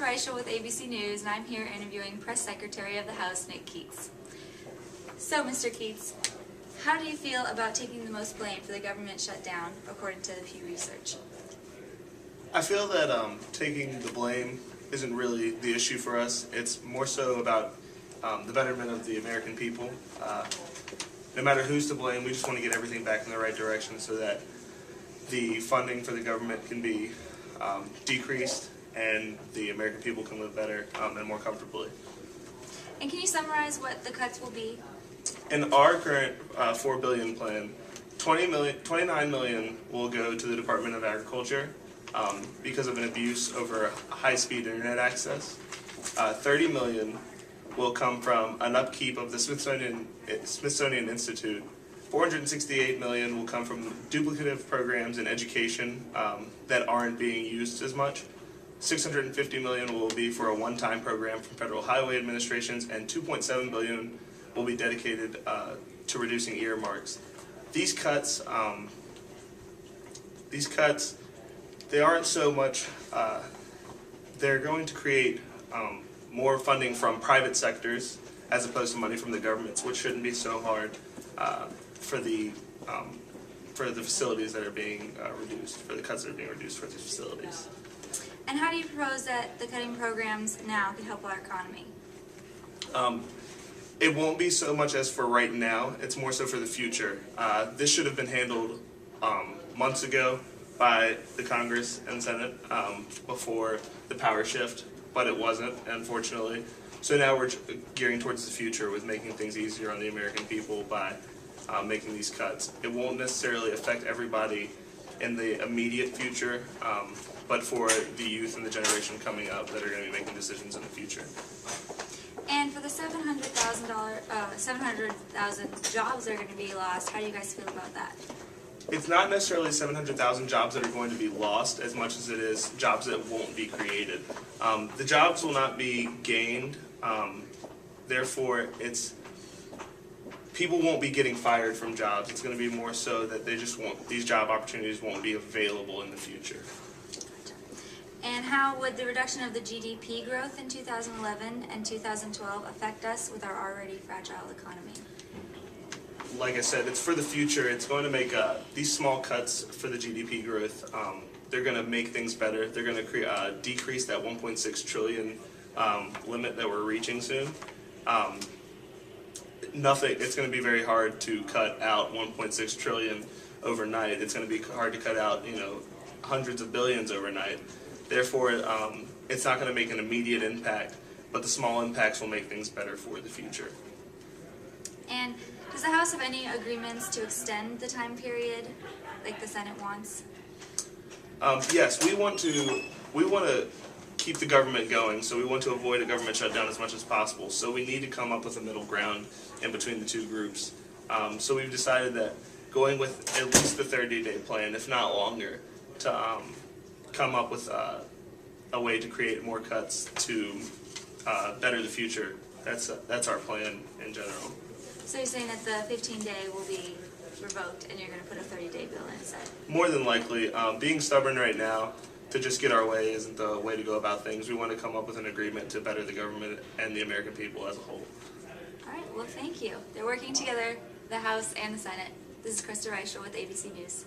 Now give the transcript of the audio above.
Reichel with ABC News, and I'm here interviewing Press Secretary of the House, Nick Keats. So, Mr. Keats, how do you feel about taking the most blame for the government shutdown, according to the Pew Research? I feel that taking the blame isn't really the issue for us. It's more so about the betterment of the American people. No matter who's to blame, we just want to get everything back in the right direction so that the funding for the government can be decreased and the American people can live better and more comfortably. And can you summarize what the cuts will be? In our current $4 billion plan, $29 million will go to the Department of Agriculture because of an abuse over high-speed internet access. $30 million will come from an upkeep of the Smithsonian Institute. $468 million will come from duplicative programs in education that aren't being used as much. $650 million will be for a one-time program from Federal Highway Administrations, and $2.7 billion will be dedicated to reducing earmarks. These cuts, they aren't so much. They're going to create more funding from private sectors as opposed to money from the governments, which shouldn't be so hard for the facilities that are being reduced, for the cuts that are being reduced for these facilities. And how do you propose that the cutting programs now can help our economy? It won't be so much as for right now. It's more so for the future. This should have been handled months ago by the Congress and Senate before the power shift, but it wasn't, unfortunately. So now we're gearing towards the future with making things easier on the American people by making these cuts. It won't necessarily affect everybody in the immediate future, but for the youth and the generation coming up that are going to be making decisions in the future. And for the 700,000 jobs that are going to be lost, how do you guys feel about that? It's not necessarily 700,000 jobs that are going to be lost as much as it is jobs that won't be created. The jobs will not be gained, therefore people won't be getting fired from jobs. It's going to be more so that these job opportunities won't be available in the future. And how would the reduction of the GDP growth in 2011 and 2012 affect us with our already fragile economy? Like I said, it's for the future. It's going to make these small cuts for the GDP growth. They're going to make things better. They're going to decrease that 1.6 trillion limit that we're reaching soon. It's going to be very hard to cut out 1.6 trillion overnight. It's going to be hard to cut out, hundreds of billions overnight. Therefore, it's not going to make an immediate impact, but the small impacts will make things better for the future. And does the House have any agreements to extend the time period like the Senate wants? Yes, we want to keep the government going, so we want to avoid a government shutdown as much as possible. So we need to come up with a middle ground in between the two groups. So we've decided that going with at least the 30-day plan, if not longer, to come up with a way to create more cuts to better the future. That's our plan in general. So you're saying that the 15-day will be revoked and you're going to put a 30-day bill in instead? More than likely. Being stubborn right now to just get our way isn't the way to go about things. We want to come up with an agreement to better the government and the American people as a whole. All right, well, thank you. They're working together, the House and the Senate. This is Krista Reichel with ABC News.